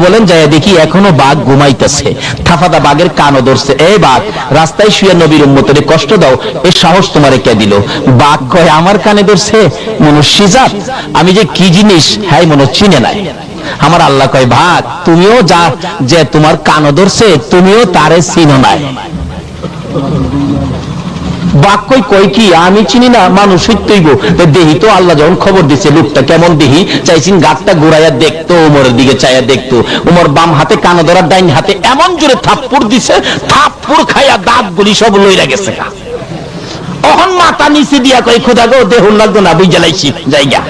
বলেন যায় দেখি এখনো বাঘ ঘুমাইতেছে, থাফাদা বাঘের কানও ধরছে, এই বাঘ রাস্তায় শুয়ে নবীর উম্মতের কষ্ট দাও, এর সাহস তোমারে কে দিল? বাঘ কয় আমার কানে ধরছে মনুষ্যজাত, আমি যে কি জিনিস হ্যাঁ মনে চিনে নাই। আমার আল্লাহ কয় ভাগ তুমিও যা যে তোমার কানও ধরছে তুমিও তারে চিনো নাই। বাঘ কই কই কি আমি চিনি না, মানুষ হইতেইব দেহি তো। আল্লাহ যখন খবর দিচ্ছে লোকটা কেমন দেহি, চাইছেন গাছটা ঘুরাইয়া দেখতো, উমরের দিকে চাইয়া দেখতো। উমর বাম হাতে কানে ধরার, ডাইন হাতে এমন জোরে থাপ্পড় দিছে, থাপ্পড় খাইয়া দাঁত গুলি সব লইরা গেছে। অহন মাথা নিচে দিয়া কই খোদা গো দেহ লাগতো না, বুঝ জ্বালাইছি জায়গা।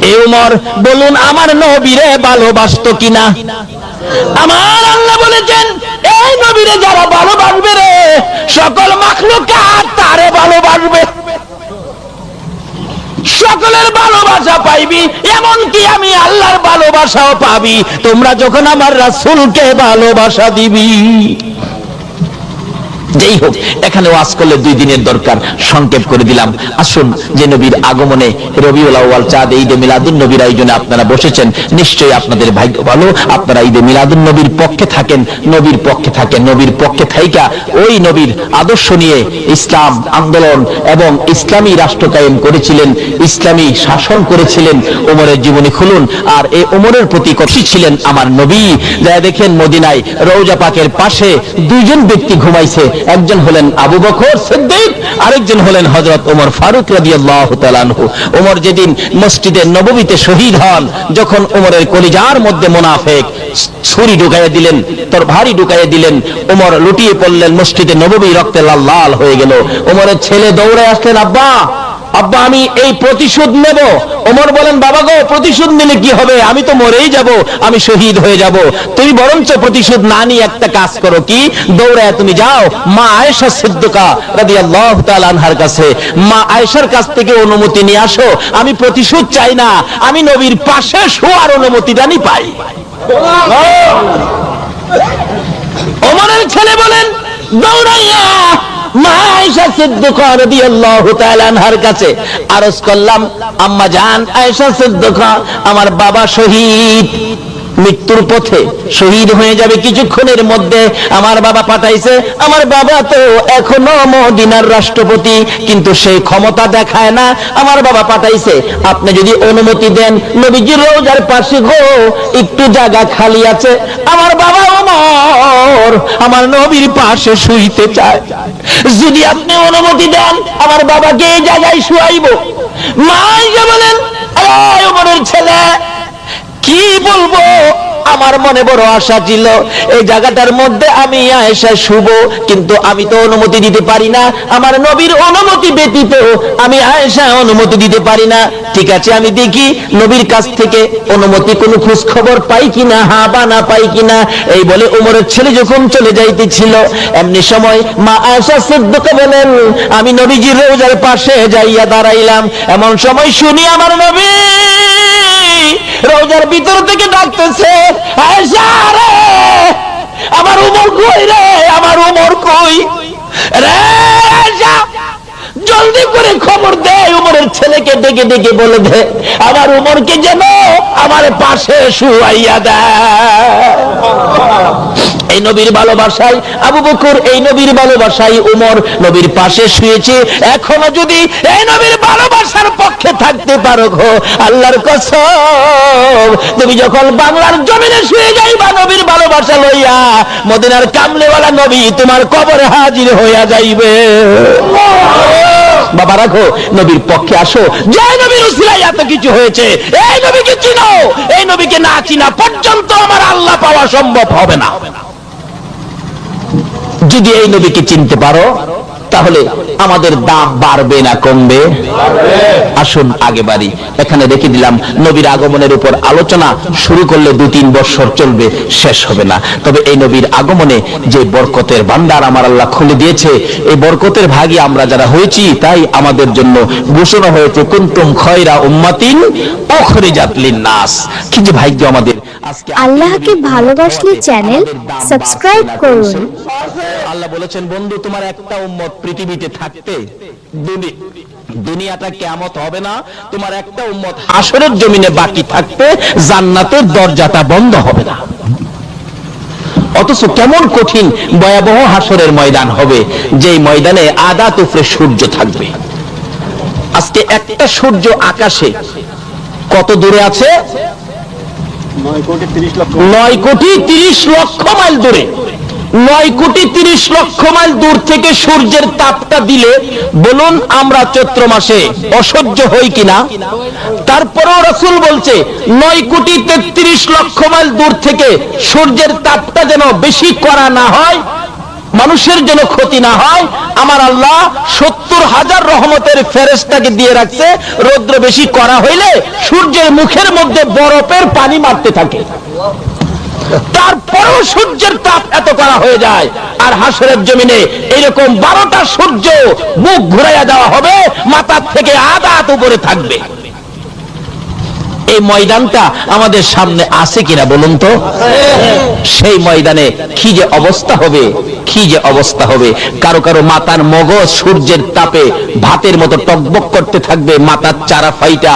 এ উমর বলুন আমার নবীরে ভালোবাসতো কিনা? আমার আল্লাহ বলেছেন এই নবীরে যারা ভালোবাসবে রে সকল মাখলুকাত তারে ভালোবাসবে, সকলের ভালোবাসা পাইবি, এমনকি আমি আল্লাহর ভালোবাসাও পাবি তোমরা যখন আমার রাসূলকে ভালোবাসা দিবি। যেই হোক এখানে ওয়াজ করলে 2 দিনের দরকার, সংক্ষেপ করে দিলাম। আসুন যে নবীর আগমনে রবিউল আউয়াল চাঁদ ঈদে মিলাদুন নবীর আয়োজনে আপনারা বসেছেন, নিশ্চয়ই আপনাদের ভাগ্য ভালো, আপনারা ঈদে মিলাদুন নবীর পক্ষে থাকেন, নবীর পক্ষে থাকেন, নবীর পক্ষে থাইকা ওই নবীর আদর্শ নিয়ে ইসলাম আন্দোলন এবং ইসলামী রাষ্ট্র কায়েম করেছিলেন, ইসলামী শাসন করেছিলেন। ওমরের জীবনী খুলুন আর এই ওমরের প্রতি কত ছিলেন আমার নবী। যা দেখেন মদিনায় রওজা পাকের পাশে 2 জন ব্যক্তি ঘুমাইছে, একজন হলেন আবু বকর সিদ্দিক, আরেকজন হলেন হযরত ওমর ফারুক রাদিয়াল্লাহু তাআলা আনহু। ওমর যেদিন মসজিদে নববীতে শহীদ হন, যখন ওমরের কলিজার মধ্যে মুনাফিক ছুরি ঢুকাইয়া দিলেন, তরবারি ঢুকাইয়া দিলেন, ওমর লুটিয়ে পড়লেন, মসজিদে নববী রক্তে লাল লাল হয়ে গেল। ওমরের ছেলে দৌড়ে আসলেন, আব্বা আব্বা আমি এই প্রতিশোধ নেব। ওমর বলেন বাবা গো প্রতিশোধ নিলে কি হবে, আমি তো মরেই যাব, আমি শহীদ হয়ে যাব, তুমি বরঞ্চ প্রতিশোধ না নিয়ে একটা কাজ করো, কি দৌড়ায় তুমি যাও মা আয়েশা সিদ্দিকা রাদিয়াল্লাহু তাআলা আনহার কাছে, মা আয়েশার কাছ থেকে অনুমতি নিয়ে আসো, আমি প্রতিশোধ চাই না, আমি নবীর পাশে শোয়ার অনুমতিটা নি পাই। ওমরের ছেলে বলেন দৌড়াইয়া মা আয়েশা সিদ্দিকা রাদিয়াল্লাহু তাআলা আনহার কাছে আরজ করলাম, আম্মা জান আয়েশা সিদ্দিকা আমার বাবা শহীদ, মৃত্যুর পথে শহীদ হয়ে যাবে কিছুক্ষণের মধ্যে, আমার বাবা পাঠাইছে, আমার বাবা তো এখনো মদিনার রাষ্ট্রপতি কিন্তু সেই ক্ষমতা দেখায় না, আমার বাবা পাঠাইছে, আপনি যদি অনুমতি দেন নবীজির রওজার পাশে গো একটু জায়গা খালি আছে, আমার বাবা ওমর আমার নবীর পাশে শুইতে চায়, যদি আপনি অনুমতি দেন আমার বাবাকে এই জায়গায় শুয়াইবো। মা আয়েশা বলেন আরে ওমরের ছেলে কি বলবো, আমার মনে বড় আশা ছিল এই জায়গাটার মধ্যে আমি আয়েশা শুব, কিন্তু আমি তো অনুমতি দিতে পারি না, আমার নবীর অনুমতি ব্যতীত আমি আয়েশা অনুমতি দিতে পারি না। ঠিক আছে আমি দেখি নবীর কাছ থেকে অনুমতি কোনো খোঁজ খবর পাই কিনা, হ্যাঁ বা না পাই কিনা। এই বলে ওমরের ছেলে যখন চলে যাইতেছিল, এমনি সময় মা আয়েশা সিদ্দিকা বলেন আমি নবীজির রওজার পাশে যাইয়া দাঁড়াইলাম, এমন সময় শুনি আমার নবী রওজার ভিতর থেকে ডাকতেছে, আয়েশা রে আমার ওমর কই রে, আমার ওমর কই রে আয়েশা, জলদি করে খবর দে, ওমরের ছেলেকে ডেকে ডেকে বলে দে আমার ওমরকে যেন আমার পাশে শুয়াইয়া দেয়। এই নবীর ভালোবাসায় আবু বকর, এই নবীর ভালোবাসায় ওমর নবীর পাশে শুয়েছে। এখনো যদি এই নবীর ভালোবাসার পক্ষে থাকতে পারো গো আল্লাহর কসম, তুমি যখন বাংলার জমিনে শুয়ে যাইবা নবীর ভালোবাসা লইয়া, মদিনার কামলেওয়ালা নবী তোমার কবরে হাজির হইয়া যাইবে। বাবা রাখো, নবীর পক্ষে আসো, যে নবীর উসিলায় এত কিছু হয়েছে, এই নবীকে চিনো, এই নবীকে না চিনা পর্যন্ত আমার আল্লাহ পাওয়া সম্ভব হবে না। যদি এই নবীকে চিনতে পারো তাহলে আমাদের দাম বাড়বে না কমবে? আসুন আগে বাড়ি। এখানে রেখে দিলাম নবীর আগমনের উপর আলোচনা শুরু করলে 2-3 বছর চলবে, শেষ হবে না। তবে এই নবীর আগমনে যে বরকতের ভান্ডার আমার আল্লাহ খুলে দিয়েছে, এই বরকতের ভাগী আমরা যারা হয়েছি, তাই আমাদের জন্য ঘোষণা হয়েছে কুনতুম খয়রা উম্মাতিন উখরিজাত লিন-নাস। কি যে ভাগ্য আমাদের। আল্লাহকে ভালোবাসলে চ্যানেল সাবস্ক্রাইব করুন। আল্লাহ বলেছেন বন্ধু তোমার একটা উম্মত পৃথিবীতে থাকতে দুনিয়াটা কিয়ামত হবে না, তোমার একটা উম্মত হাসরের জমিনে বাকি থাকবে, জান্নাতের দরজাটা বন্ধ হবে না। অথচ কেমন কঠিন ভয়াবহ হাসরের ময়দান হবে, যেই ময়দানে আধা তুফরে সূর্য থাকবে। আজকে একটা সূর্য আকাশে কত দূরে আছে? 9 কোটি 30 লক্ষ মাইল দূরে। 9 কোটি 30 লক্ষ মাইল দূর থেকে সূর্যের তাপটা দিলে বলুন আমরা চৈত্র মাসে অসহ্য হই কিনা? তারপরেও রাসূল বলছে 9 কোটি 33 লক্ষ মাইল দূর থেকে সূর্যের তাপটা যেন বেশি করা না হয়, মানুষের যেন ক্ষতি না হয়, আমার আল্লাহ 70,000 রহমতের ফেরেশতাকে দিয়ে রাখছে, রৌদ্র বেশি করা হইলে সূর্যের মুখের মধ্যে বরফের পানি মারতে থাকে। তারপরেও সূর্যের তাপ এত করা হয়ে যায়, আর হাসরের জমিনে এরকম 12টা সূর্য মুখ ঘুরাইয়া দেওয়া হবে, মাথার থেকে আধা উপরে থাকবে। এই ময়দানটা আমাদের সামনে আছে কিনা বলুন তো? সেই ময়দানে কি যে অবস্থা হবে, কি যে অবস্থা হবে। কারো কারো মাথার মগজ সূর্যের তাপে ভাতের মতো টকবক করতে থাকবে, মাথার চারা ফাইটা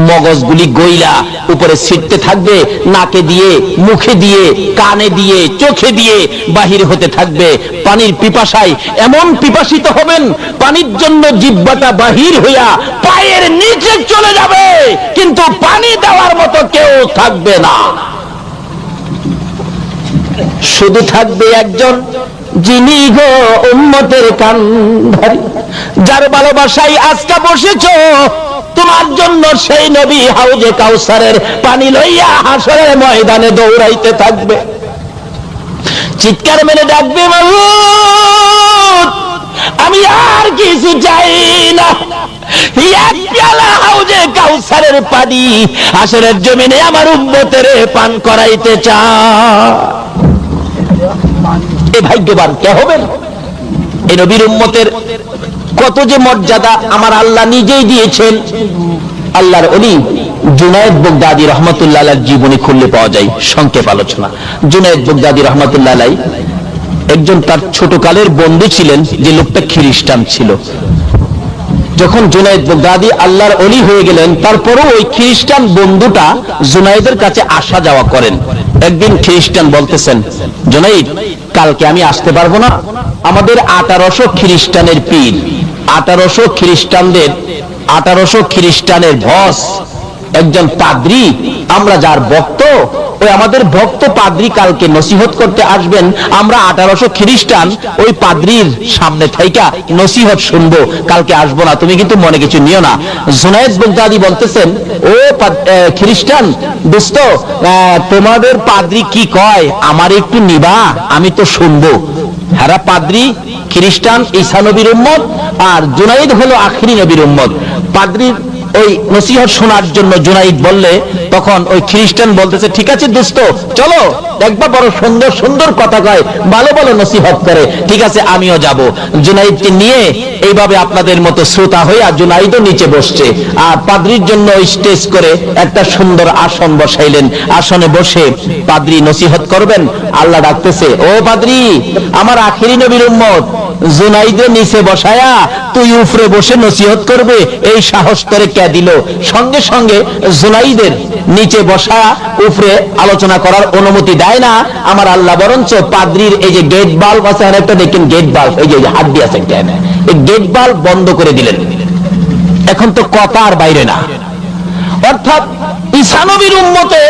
মগজগুলি গইলা উপরে ছিটতে থাকবে, নাকে দিয়ে, মুখে দিয়ে, কানে দিয়ে, চোখে দিয়ে বাহির হতে থাকবে। পানির পিপাসায় এমন পিপাসিত হবেন, পানির জন্য জিহ্বাটা বাহির হইয়া পায়ের নিচে চলে যাবে, কিন্তু পানি দেওয়ার মতো কেউ থাকবে না। শুধু থাকবে একজন, যিনি গো উম্মতের কান্ধারি, যার ভালোবাসায় আজকে বসেছো, তোমার জন্য সেই নবী হাউজে কাউসারের পানি লইয়া হাসরের ময়দানে দৌড়াইতে থাকবে। চিৎকার মেরে ডাকবে, মাবুদ আমি আর কিছু চাই না, এক পেয়ালা হাউজে কাউসারের পানি হাসরের জমিনে আমার উম্মতের পান করাইতে চায়। এ ভাগ্যবান কে হবেন? এই নবীর উম্মতের কত যে মর্যাদা আমার আল্লাহ নিজেই দিয়েছেন। আল্লাহর ওলি জুনায়েদ বাগদাদী রহমাতুল্লাহ আলাইহির জীবনী খুললে পাওয়া যায় সংক্ষেপ আলোচনা। জুনায়েদ বাগদাদী রহমাতুল্লাহ আলাইহি একজন তার ছোটকালের বন্ধু ছিলেন, যে লোকটা খ্রিস্টান ছিল। যখন জুনায়েদ বাগদাদী আল্লাহর ওলি হয়ে গেলেন, তারপরও ওই খ্রিস্টান বন্ধুটা জুনায়েদের কাছে আসা যাওয়া করেন। একদিন খ্রিস্টান বলতেছেন, জুনায়েদ কালকে আমি আসতে পারবো না, আমাদের 1800 খ্রিস্টানের পীর, 1800 খ্রিস্টানের বস, একজন পাদ্রী, আমরা যার ভক্ত, ওই আমাদের ভক্ত পাদ্রী কালকে নসিহত করতে আসবেন, আমরা 1800 খ্রিস্টান ওই পাদ্রীর সামনে থাইকা নসিহত শুনবো, কালকে আসবো না, তুমি কিন্তু মনে কিছু নিও না। জুনায়েদ বাগদাদী বলতেছেন, ও খ্রিস্টান দোস্ত, তোমাদের পাদ্রী কি কয় আমার একটু নিবা, আমি তো শুনবো। হারা পাদ্রী খ্রিস্টান ঈসা নবীর উম্মত, আর জুনায়েদ হলো আখিরি নবীর উম্মত। পাদ্রীর ওই নসিহত শোনার জন্য জুনায়েদ বললে, তখন ওই খ্রিস্টান বলতেছে, ঠিক আছে দোস্ত চলো, দেখবা বড় সুন্দর সুন্দর কথা কয়, ভালো ভালো নসিহত করে, ঠিক আছে আমিও যাব। জুনায়েদকে নিয়ে এইভাবে আপনাদের মতো শ্রোতা হইয়া জুনায়েদও নিচে বসছে, আর পাদ্রীর জন্য স্টেজ করে একটা সুন্দর আসন বসাইলেন। আসনে বসে পাদ্রী নসিহত করবেন, আল্লাহ ডাকতেছে, ও পাদ্রী আমার আখিরি নবীর উম্মত, জুনায়েদের নিচে বসায়া তুই উপরে বসে নসিহত করবে, এই সাহস তোরে কে দিল? সঙ্গে সঙ্গে জুনায়েদের নিচে বসা উপরে আলোচনা করার অনুমতি দেয় না আমার আল্লাহ, বরঞ্চ পাদ্রীর এই যে গেট বাল্ব আছে, আরেকটা দেখেন গেট বাল্ব, এই যে হাত দিয়ে আছে একটা, এই গেট বাল্ব বন্ধ করে দিলেন। এখন তো কথা আর বাইরে না। অর্থাৎ ঈসা নবীর উম্মতে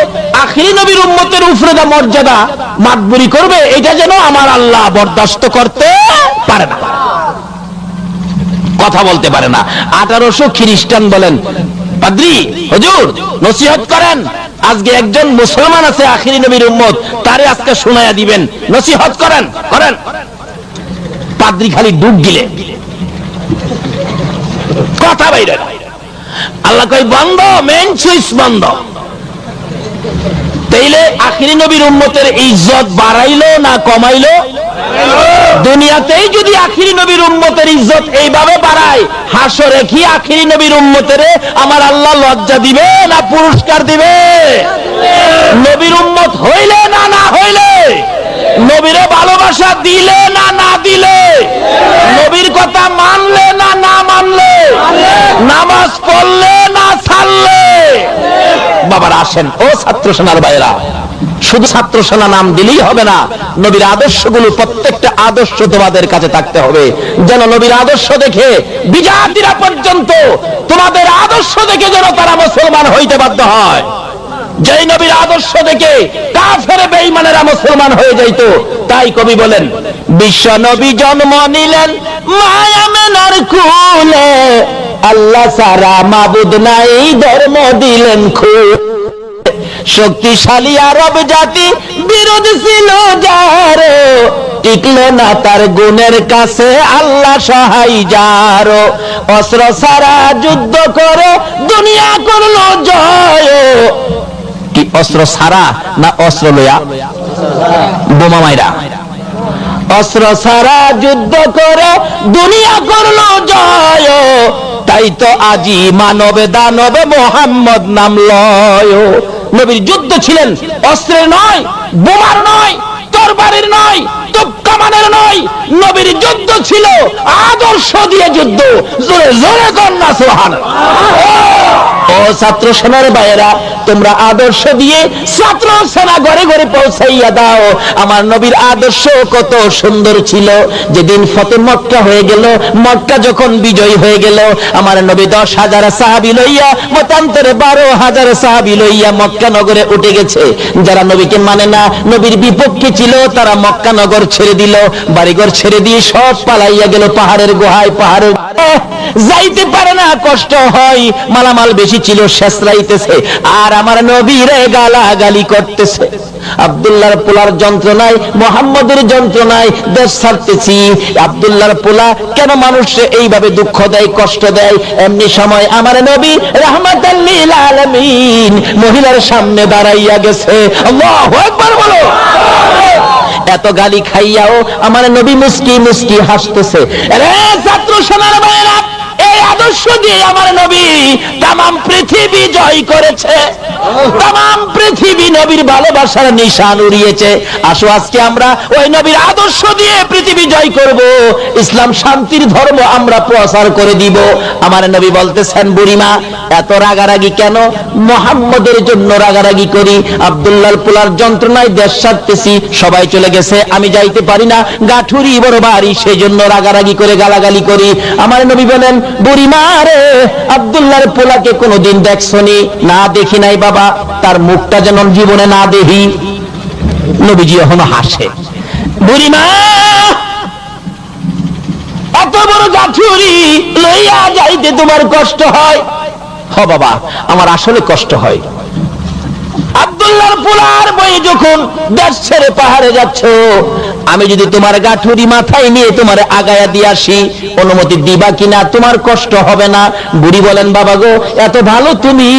আখিরি নবীর উম্মতের উপরে যা মর্যাদা মাতবুরি করবে, এটা যেন আমার আল্লাহ বরদাস্ত করতে পারে না, কথা বলতে পারে না। 1800 খ্রিস্টান বলেন, পাদ্রী হুজুর নসিহত করেন, আজকে একজন মুসলমান আছে আখিরি নবীর উম্মত, তারে আজকে শোনায়া দিবেন, নসিহত করেন করেন। পাদ্রী খালি ডুব দিলে, কথা বাইরে। আল্লাহ কই বন্ধ, মেইন সুইচ বন্ধ। তাইলে আখিরি নবীর উম্মতের ইজ্জত বাড়াইলো না কমাইলো? দুনিয়াতেই যদি আখিরি নবীর উম্মতের ইজ্জত এইভাবে বাড়ায়, হাসরে কি আখিরি নবীর উম্মতের আমার আল্লাহ লজ্জা দিবে না পুরস্কার দিবে? নবীর উম্মত হইলে না না হইলে, নবীরে ভালোবাসা দিলে না না দিলে, নবীর কথা মানলে না না মানলে, নামাজ পড়লে না ছাড়লে। বাবার আসেন ও ছাত্র সেনার ভাইরা, শুধু ছাত্র সেনা নাম দিলেই হবে না, নবীর আদর্শগুলো প্রত্যেকটা আদর্শ তোমাদের কাছে থাকতে হবে, যেন নবীর আদর্শ দেখে বিজাতিরা পর্যন্ত তোমাদের আদর্শ দেখে যেন তারা মুসলমান হইতে বাধ্য হয়। যেই নবীর আদর্শ দেখে কাফের বেঈমানেরা মুসলমান হয়ে যাইত। তাই কবি বলেন, বিশ্ব নবী জন্ম নিলেন মায়ামেনার কুলে, আল্লাহ সারা মাবুদ নাই ধর্ম দিলেন খুলে। শক্তিশালী আরব জাতি বিরোধ ছিল যার, টিকল না তার গুণের কাছে আল্লাহ সহায় যার। অস্ত্র ছাড়া যুদ্ধ করে দুনিয়া করলো জয়। কি অস্ত্র ছাড়া না অস্ত্র লইয়া? বোমা মাইরা। অস্ত্র ছাড়া যুদ্ধ করে দুনিয়া করলো জয়। তাই তো আজি মানবে দানবে মোহাম্মদ নাম লয়। নবীর যুদ্ধ ছিলেন অস্ত্রের নয়, বোমার নয়, তরবারির নয়, কামানের নয়। নবীর যুদ্ধ ছিল আদর্শ দিয়ে যুদ্ধ। জোরে জোরে কন্যা সুবহানাল্লাহ। ও ছাত্র সেনার ভাইয়েরা, তোমরা আদর্শ দিয়ে ছাত্র সেনা ঘরে ঘরে পৌঁছাইয়া দাও। আমার নবীর আদর্শ কত সুন্দর ছিল। যেদিন ফতে মক্কা হয়ে গেল, মক্কা যখন বিজয় হয়ে গেল, আমার নবী 10,000 সাহাবী লইয়া, মতান্তরে 12,000 সাহাবী লইয়া মক্কা নগরে উঠে গেছে। যারা নবীকে মানে না, নবীর বিপক্ষে ছিল, তারা মক্কা নগর ছেড়ে দিল, বাড়িঘর ছেড়ে দিয়ে সব পালাইয়া গেল পাহাড়ের গুহায়। পাহাড়ের যাইতে পারে না, কষ্ট হয়, মালামাল বেশি ছিল, শেষরাইতেছে। আর আমার নবীরে গালাগালি করতেছে। আব্দুল্লাহর পোলার যন্ত্রণায়, মুহাম্মদের যন্ত্রণায় দেশ ছাড়তেছি। আব্দুল্লাহর পোলা কেন মানুষকে এইভাবে দুঃখ দেয়, কষ্ট দেয়? এমনি সময় আমার নবী রাহমাতাল লিল আলামিন মহিলার সামনে দাঁড়াইয়া গেছে। আল্লাহু আকবার বলো। এত গালি খাইয়াও আমার নবী মুস্কি মুস্কি হাসতেছে। রে ছাত্র সোনার ভাইরা, এই আদর্শ দিয়ে আমার নবী তামাম পৃথিবী জয় করেছে। তামাম পৃথিবী নবীর ভালোবাসার নিশান উড়িয়েছে। আসো আজকে আমরা ওই নবীর আদর্শ দিয়ে পৃথিবী জয় করব। ইসলাম শান্তির ধর্ম আমরা প্রচার করে দিব। আমার নবী বলতেছেন, বুড়িমা এত রাগারাগি কেন? মুহাম্মদের জন্য রাগারাগি করি। আব্দুল্লাহর পোলার যন্ত্রণায় দেশ ছাড়তেছি, সবাই চলে গেছে, আমি যাইতে পারি না, গাঠুরি বড় বাড়ি, সেই জন্য রাগারাগি করে গালাগালি করি। আমার নবী বলেন, বুড়িমা রে, আব্দুল্লাহর পোলাকে কোনোদিন দেখছনি? না দেখি নাই বাবা, তার মুখটা যেন জীবনে না দেখি। নবীজি এখনো হাসে। বুড়িমা এত বড় গাঠুরি লইয়া যাইতে তোমার কষ্ট হয়? হ বাবা, আমার আসলে কষ্ট হয়। আব্দুল্লাহর পোলার বই যখন দেশ ছেড়ে পাহাড়ে যাচ্ছ, আমি যদি তোমার গাঠুরি মাথায় নিয়ে তোমার আগায়া দিয়ে আসি, অনুমতি দিবা কিনা? তোমার কষ্ট হবে না? বুড়ি বলেন, বাবা গো, এত ভালো তুমি,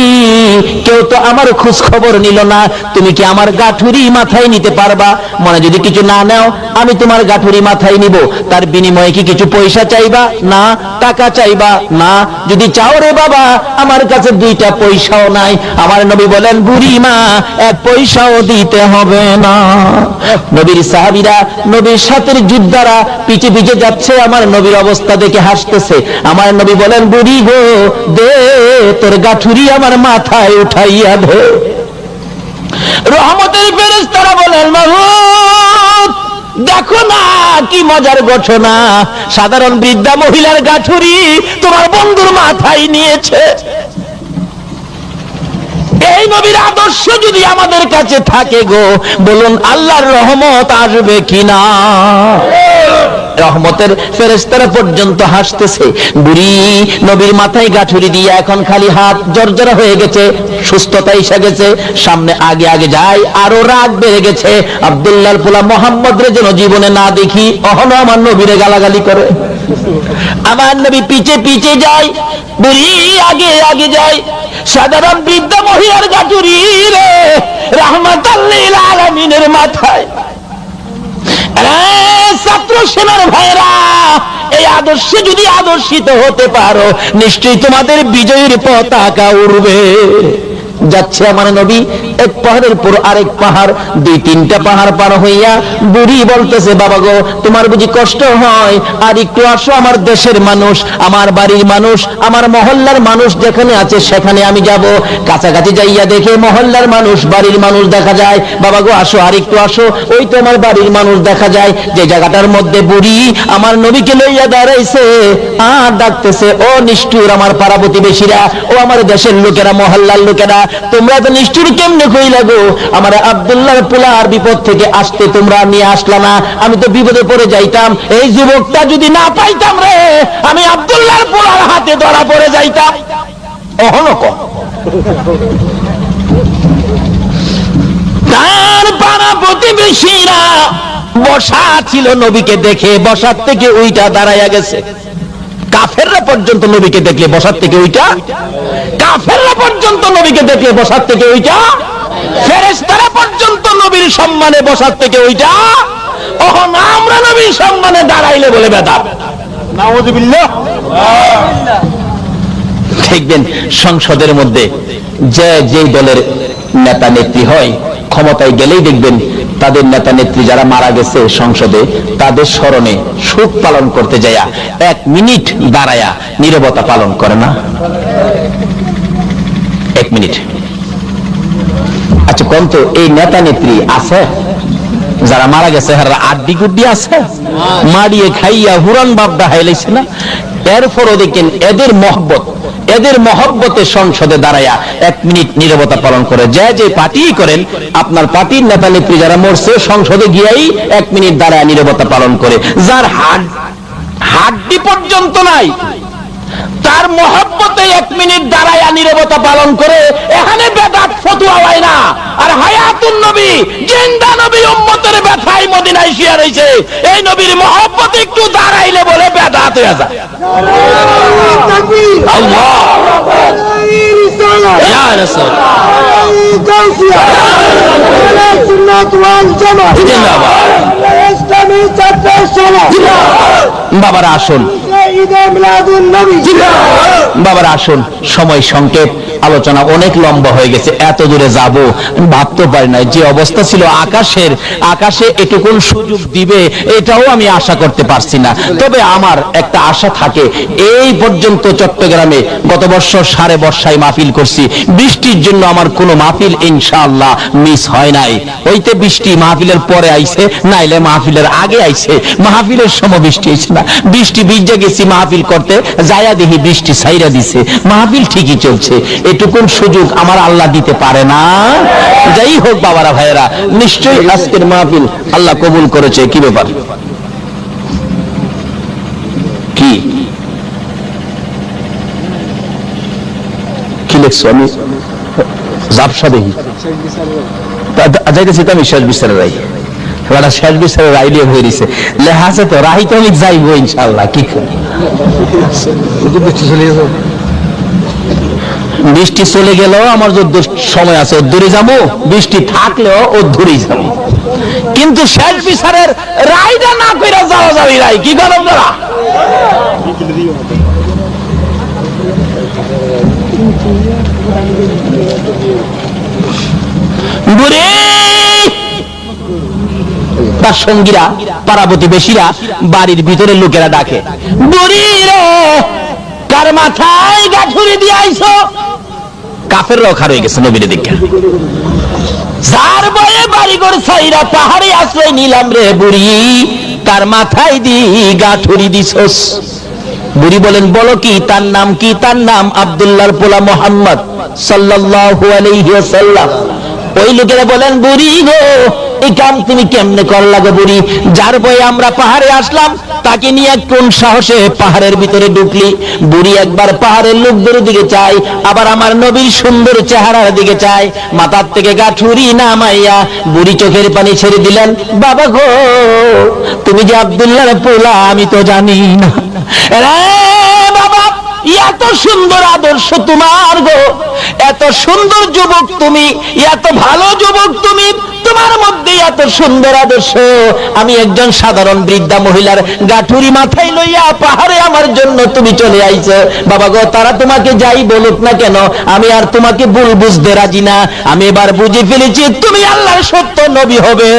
কেউ তো আমার খোঁজ খবর নিল না, তুমি কি আমার গাঠুরি মাথায় নিতে পারবা? মনে যদি কিছু না নাও, আমি তোমার গাঠুরি মাথায় নিব, তার বিনিময়ে কি কিছু পয়সা চাইবা? না। টাকা চাইবা? না। যদি চাও রে বাবা, আমার কাছে 2টা পয়সাও নাই। আমার নবী বলেন, বুড়ি মা, 1 পয়সাও দিতে হবে না। নবীর সাহাবীরা নবীর সাথে যোদ্ধারা পিছে পিছে যাচ্ছে, আমার নবীর অবস্থা দেখে হাসতেছে। আমার নবী বলেন, বুড়ি গো, দে তোর গাঠুরি আমার মাথায় উঠাইয়া দে। রহমতের ফেরেশতারা বলেন, মাহবুব দেখো না কি মজার ঘটনা, সাধারণ বৃদ্ধা মহিলার গাঠুরি তোমার বন্ধুর মাথায় নিয়েছে। এই নবীর আদর্শ যদি আমাদের কাছে থাকে গো, বলুন আল্লাহর রহমত আসবে কিনা? রহমতের ফেরেশতারা পর্যন্ত হাসতেছে। বুড়ি নবীর মাথায় গাঠুরি দিয়ে এখন খালি হাত জর্জরা হয়ে গেছে, সুস্থতা এসে গেছে, সামনে আগে আগে যায়, আরো রাগ বেড়ে গেছে। আব্দুল্লাহর পোলা মোহাম্মদ রে যেন জীবনে না দেখি, অহনো আমার নবীরে গালাগালি করে। আমার নবী পিছে পিছে যায়, বুড়ি আগে আগে যায়। সাধারণ বৃদ্ধা মহিলার গাঠুরি রে রাহমাতাল লিল আলামিনের মাথায়। ছাত্র সেনার ভাইরা, এই আদর্শে যদি আদর্শিত হতে পারো, নিশ্চয়ই তোমাদের বিজয়ের পতাকা উড়বে। যাচ্ছে আমার নবী, এক পাহাড়ের পর আরেক পাহাড়, দুই তিনটা পাহাড় পার হইয়া বুড়ি বলতেছে, বাবা গো তোমার বুঝি কষ্ট হয়, আর একটু আসো, আমার দেশের মানুষ, আমার বাড়ির মানুষ, আমার মহল্লার মানুষ যেখানে আছে সেখানে আমি যাব। কাছাকাছি যাইয়া দেখে মহল্লার মানুষ, বাড়ির মানুষ দেখা যায়। বাবা গো আসো, আর একটু আসো, ওই তো আমার বাড়ির মানুষ দেখা যায়। যে জায়গাটার মধ্যে বুড়ি আমার নবীকে লইয়া দাঁড়াইছে আর ডাকতেছে, ও নিষ্ঠুর আমার পাড়া প্রতিবেশীরা, ও আমার দেশের লোকেরা, মহল্লার লোকেরা, তোমরা তো নিষ্ঠুর কেমনে কইলা গো? আমার আব্দুল্লাহর পোলার বিপদ থেকে আসতে তোমরা নিয়ে আসলা না, আমি তো বিপদে পড়ে যাইতাম। এই যুবকটা যদি না পাইতাম রে, আমি আব্দুল্লাহর পোলার হাতে ধরা পড়ে যাইতাম। অহনক তার পাড়া প্রতিবেশীরা বসা ছিল, নবীকে দেখে বসার থেকে ওইটা দাঁড়াইয়া গেছে। কাফেররা পর্যন্ত নবীকে দেখলে বসার থেকে ওইটা, কাফেররা পর্যন্ত নবীকে দেখলে বসার থেকে ওইটা, ফেরেশতারা পর্যন্ত নবীর সম্মানে বসার থেকে ওইটা। ওহন আমরা নবীর সম্মানে দাঁড়াইলে বলে বেদা। নাউযুবিল্লাহ। দেখবেন সংসদের মধ্যে যে যেই দলের নেতা নেত্রী হয়, ক্ষমতায় গেলেই দেখবেন তাদের নেতা নেত্রী যারা মারা গেছে সংসদে, তাদের স্মরণে শোক পালন করতে যায়া 1 মিনিট দাঁড়ায়া নীরবতা পালন করে না? 1 মিনিট। আচ্ছা কোন তো এই নেতা নেত্রী আছে যারা মারা গেছে, হারা আড্ডি গুড্ডি আছে, মারিয়ে খাইয়া হুরান বাবদা হাইলাইছে না? এরপরও দেখেন এদের মহব্বত, এদের মহব্বতে সংসদে দাঁড়ায়া 1 মিনিট নীরবতা পালন করে। যে যে পার্টি করেন, আপনার পার্টির নেতা নেত্রী যারা মরছে সংসদে গিয়েই 1 মিনিট দাঁড়ায় নীরবতা পালন করে। যার হাড্ডি পর্যন্ত নাই, তার মহব্বতে 1 মিনিট দাঁড়ায়া নীরবতা পালন করে। এখানে বেদাত ফতোয়া হয় না। আর হায়াতুন নবী, জিন্দা নবী উম্মতের ব্যথায় মদিনায় শুয়ে রয়েছে, এই নবীর মহব্বতে একটু দাঁড়াইলে বলে বেদাত হয়ে যায়। আল্লাহ ইয়া রাসূল বাবারা আসুন, বাবার আসুন, সময় সংক্ষেপ, আলোচনা অনেক লম্বা হয়ে গেছে। এত দূরে যাব ভাবতে পারি না। যে অবস্থা ছিল আকাশে এটুকুন সুযোগ দিবে এটাও আমি আশা করতে পারছি না। তবে আমার একটা আশা থাকে, এই পর্যন্ত চট্টগ্রামে গত বছর সাড়ে বর্ষায় মাহফিল করছি, বৃষ্টির জন্য আমার কোনো মাহফিল ইনশাআল্লাহ মিস হয় নাই। ওইতে বৃষ্টি মাহফিলের পরে আইছে, নাইলে মাহফিলের আগে আইছে। মাহফিলের সময় বৃষ্টি হয়েছে না, বৃষ্টি ভিজে গেছি মাহফিল করতে, যায়া দেখি বৃষ্টি ছাইরা দিছে, মাহফিল ঠিকই চলছে। এটুকুন সুযোগ আমার আল্লাহ দিতে পারে না? যাই হোক বাবারা ভাইয়েরা, নিশ্চয়ই আজকের মাহফিল আল্লাহ কবুল করেছে। কি ব্যাপার, কি কি লেখছো? আমি জাবসা দেখি যাইতেছি তো, আমি শেষ বিচারের রাই, শেষ বিচারের রাই নিয়ে হয়ে দিছে লেখা আছে তো, রাই তো আমি যাইবো ইনশাআল্লাহ। কি বৃষ্টি চলে গেল, আমার যত সময় আছে দূরে যাবো, বৃষ্টি থাকলেও ও দূরেই যাবো, কিন্তু শেষ বিচারের রায়টা না করে যাওয়া যাবে রাই। কি করেন তারা? তার সঙ্গীরা, পাড়া প্রতিবেশীরা, বাড়ির ভিতরে লোকেরা ডাকে, বুড়ি রে কার মাথায় গাঠুরি দিয়ে আইছো? কাফেররাও খার হয়ে গেছে নবীর দিকে। যার বয়ে বাড়িঘর ছাইরা পাহাড়ে আশ্রয় নিলাম রে বুড়ি, কার মাথায় দি গাঠুরি দিছস? বুড়ি বলেন, বলো কি, তার নাম কি? তার নাম আব্দুল্লাহর পোলা মুহাম্মদ সাল্লাল্লাহু আলাইহি ওয়াসাল্লাম। ওই লোকেরা বলেন, বুড়ি গো এই কাম তুমি কেমনে করলা গো বুড়ি? যার বয়ে আমরা পাহাড়ে আসলাম, তাকে নিয়ে কোন সাহসে পাহাড়ের ভিতরে ঢুকলি? বুড়ি একবার পাহাড়ের লোকদের দিকে চাই, আবার আমার নবীর সুন্দর চেহারার দিকে চাই, মাথার থেকে গাঠুরি নামাইয়া বুড়ি চোখের পানি ছেড়ে দিলেন। বাবা গো তুমি যে আব্দুল্লাহর পোলা আমি তো জানি না। বাবা এত সুন্দর আদর্শ তোমার গো, এত সুন্দর যুবক তুমি, এত ভালো যুবক তুমি, তোমার মধ্যে এত সুন্দর আদর্শ। আমি একজন সাধারণ বৃদ্ধা মহিলার গাঠুরি মাথায় লইয়া পাহাড়ে আমার জন্য তুমি চলে আইছো। বাবা গো, তারা তোমাকে যাই বলুক না কেন, আমি আর তোমাকে ভুল বুঝতে রাজি না। আমি এবার বুঝে ফেলেছি তুমি আল্লাহর সত্য নবী হবে।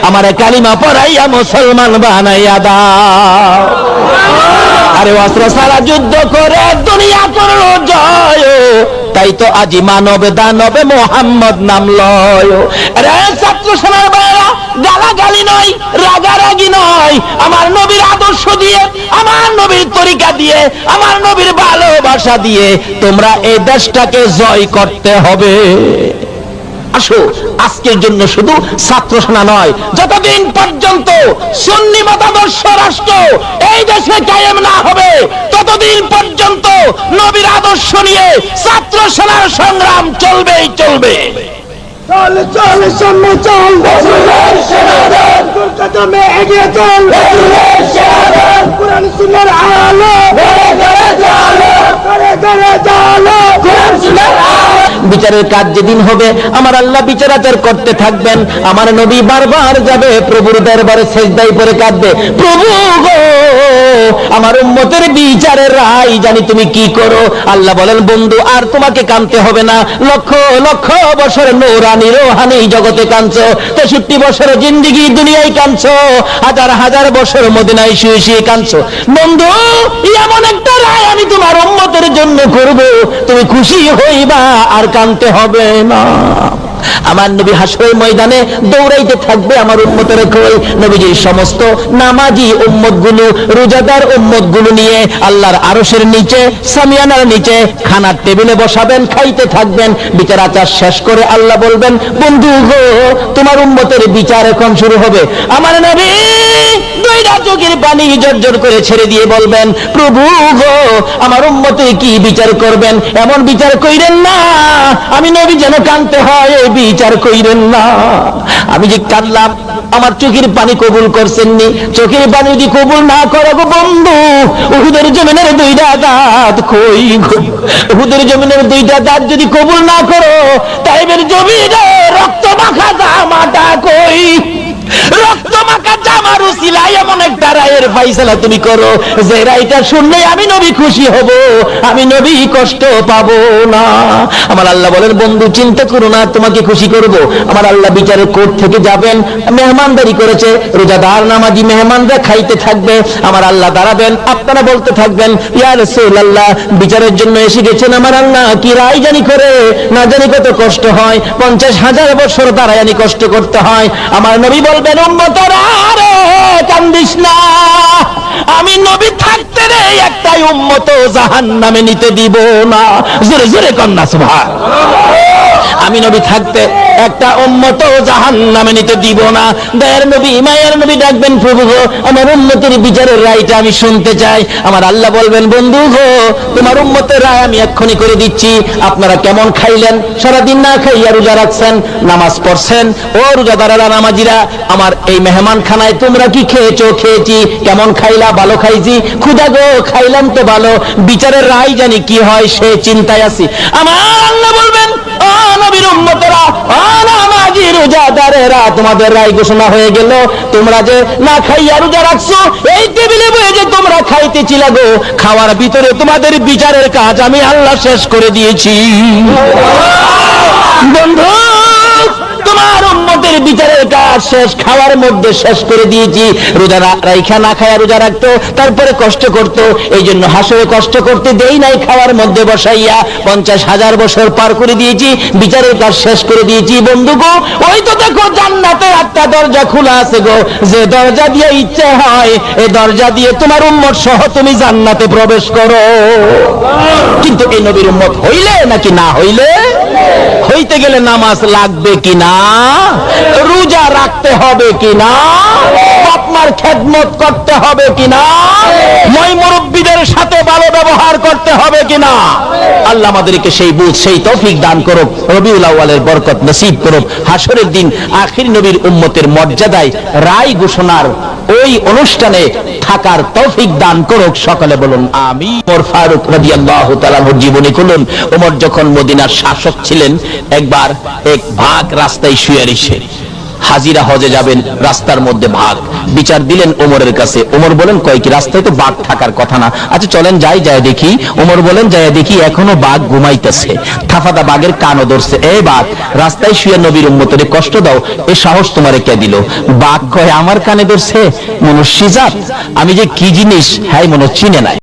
আমার কালিমা পড়াইয়া মুসলমান বানাইয়া দাও। আরে অস্ত্র ছাড়া যুদ্ধ করে দুনিয়া করলো জয়, তাই তো আজি মানব দানবে মোহাম্মদ নাম লয়। রে ছাত্র সেনার বাইরা, গালাগালি নয়, রাগারাগি নয়, আমার নবীর আদর্শ দিয়ে, আমার নবীর তরিকা দিয়ে, আমার নবীর ভালোবাসা দিয়ে তোমরা এই দেশটাকে জয় করতে হবে। আসো, আজকের জন্য শুধু ছাত্র সেনা নয়, যতদিন পর্যন্ত সুন্নি মতাদর্শ রাষ্ট্র এই দেশে কায়েম না হবে ততদিন পর্যন্ত নবীর আদর্শ নিয়ে ছাত্র সেনার সংগ্রাম চলবেই চলবে। চল চল সামনে চল, রাসূলের শাহাদাত কদমে এগিয়ে চল, রাসূলের শাহাদাত কুরআন সুন্নাহর আলো ঘরে ঘরে জালো, ঘরে ঘরে জালো, কুরআন সুন্নাহর আলো। বিচারের কাজ যেদিন হবে আমার আল্লাহ বিচারাচার করতে থাকবেন। আমার নবী বারবার যাবে প্রভুর দরবারে সেজদায় পড়ে কাঁদবে, প্রভু গো আমার উম্মতের বিচারের রায় জানি তুমি কি করো। আল্লাহ বলেন, বন্ধু আর তোমাকে কাঁদতে হবে না, লক্ষ লক্ষ বছর নূরানি রোহানি জগতে কাঁদছো, 63 বছর জিন্দেগি দুনিয়ায় কাঁদছো, হাজার হাজার বছর মদিনায় শুয়ে শুয়ে কাঁদছো। বন্ধু, এমন একটা রায় আমি তোমার উম্মতের জন্য করব, তুমি খুশি হইবা, আর কাঁদতে হবে না। আমার নবী হাসরের ময়দানে দৌড়াইতে থাকবে আমার উম্মতের কই। নবীজির সমস্ত নামাজি উম্মতগুলো, রোজাদার উম্মতগুলো নিয়ে আল্লাহর আরশের নিচে, সামিয়ানার নিচে খানার টেবিলে বসাবেন, খাইতে থাকবেন। বিচার আচার শেষ করে আল্লাহ বলবেন, বন্ধু গো তোমার উম্মতের বিচার এখন শুরু হবে। আমার নবী দুইটা চোখের পানি জর্জর করে ছেড়ে দিয়ে বলবেন, প্রভু গো আমার উম্মতের কি বিচার করবেন? এমন বিচার কইরেন না আমি নবী যেন কাঁদতে হয়, এই বিচার কইরেন না। আমি যে কাঁদলাম, আমার চোখের পানি কবুল করছেননি, চোখের পানি যদি কবুল না করো গো বন্ধু, উহুদের জমিনের দুইটা দাঁত কই গো? উহুদের জমিনের দুইটা দাঁত যদি কবুল না করো, তাইবের জমিনে রক্ত মাখা জামাটা কই? রক্ত মাখা জামার উসিলায় এমন একটা রায়ের ফাইসালা তুমি করো যে রায়টা শুনলে আমি নবী খুশি হব, আমি নবী কষ্ট পাবো না। আমার আল্লাহ বলেন, বন্ধু চিন্তা করো না, তোমাকে খুশি করব। আমার আল্লাহ বিচারের কোর্ট থেকে যাবেন, মেহমানদারি করেছে, রোজাদার নামাজি মেহমানরা খাইতে থাকবে, আমার আল্লাহ দাঁড়াবেন, আপনারা বলতে থাকবেন, ইয়া রাসূলুল্লাহ বিচারের জন্য এসে গেছেন আমার আল্লাহ, কি রায় জানি করে, না জানি কত কষ্ট হয়, 50,000 বছর দাঁড়ায় জানি কষ্ট করতে হয়। আমার নবী বলবেন, উম্মতরা রে কান্দিস না, আমি নবী থাকতে রে একটাই উম্মত জাহান্নামে নিতে দিব না। জোরে জোরে কন্যা সুবহানাল্লাহ। আমি নবী থাকতে একটা উম্মত জাহান্নামে নিতে দিব না। দয়ার নবী, মায়ের নবী ডাকবেন, প্রভু গো আমার উম্মতের বিচারের রায়টা আমি শুনতে চাই। আমার আল্লাহ বলবেন, বন্ধু গো তোমার উম্মতের রায় আমি এক্ষুনি করে দিচ্ছি। আপনারা কেমন খাইলেন? সারাদিন না খাইয়া রোজা রাখছেন, নামাজ পড়ছেন। ও রোজাদারেরা, নামাজিরা, আমার এই মেহমান খানায় তোমরা কি খেয়েছো? খেয়েছি। কেমন খাইলা? ভালো খাইছি। ক্ষুধা গো, খাইলাম তো ভালো, বিচারের রায় জানি কি হয় সে চিন্তায় আছি। আমার আল্লাহ বলবেন, ও নবীর উম্মতেরা, ও নামাজি রোজাদারেরা, তোমাদের রায় ঘোষণা হয়ে গেল। তোমরা যে না খাইয়া রোজা রাখছো, এই টেবিলে বসে যে তোমরা খাইতেছিলা গো, খাওয়ার ভিতরে তোমাদের বিচারের কাজ আমি আল্লাহ শেষ করে দিয়েছি। বন্ধু, তোমার উম্মতের বিচারের কাজ শেষ, খাওয়ার মধ্যে শেষ করে দিয়েছি। রোজা রাইখা না খায়া রোজা রাখতো, তারপরে কষ্ট করতো, এই জন্য হাসরে কষ্ট করতে দেই নাই, খাওয়ার মধ্যে বসাইয়া 50,000 বছর পার করে দিয়েছি, বিচারের কাজ শেষ করে দিয়েছি। বন্ধু গো, ওই তো দেখো জান্নাতে একটা দরজা খোলা আছে গো, যে দরজা দিয়ে ইচ্ছে হয় এই দরজা দিয়ে তোমার উম্মত সহ তুমি জান্নাতে প্রবেশ করো। কিন্তু এই নবীর উম্মত হইলে নাকি না হইলে? হইতে গেলে নামাজ লাগবে কিনা, রোজা রাখতে হবে কিনা, আপনার খেদমত করতে হবে কিনা, মই মুরব্বীদের সাথে ভালো ব্যবহার করতে হবে কিনা। আল্লাহ আমাদেরকে সেই বুঝ, সেই তৌফিক দান করুক, রবিউল আউয়ালের বরকত নসিব করুক। হাসরের দিন আখির নবীর উম্মতের মর্যাদায় রায় ঘোষণার ওই অনুষ্ঠানে থাকার তৌফিক দান করুক, সকলে বলুন আমিন। ওমর ফারুক রাদিয়াল্লাহু তাআলা জীবনী খুলুন। ওমর যখন মদিনার শাসক ছিলেন, একবার এক বাঘ রাস্তায় শুয়ে রয়েছে। হাজিরা হজে যাবেন, রাস্তার মধ্যে বাঘ। বিচার দিলেন ওমরের কাছে। ওমর বলেন, কয় কি রাস্তায় তো বাঘ থাকার কথা না, আচ্ছা চলেন যাই, যায় দেখি। ওমর বলেন, যায় দেখি এখনো বাঘ ঘুমাইতেছে, থাফাদা বাঘের কানও ধরছে। এই বাঘ, রাস্তায় শুয়ে নবীর উম্মতের কষ্ট দাও, এ সাহস তোমারে কে দিল? বাঘ কয়, আমার কানে ধরছে, মনুষ্য জাত, আমি যে কি জিনিস হ্যাঁ মনে চিনে নাই।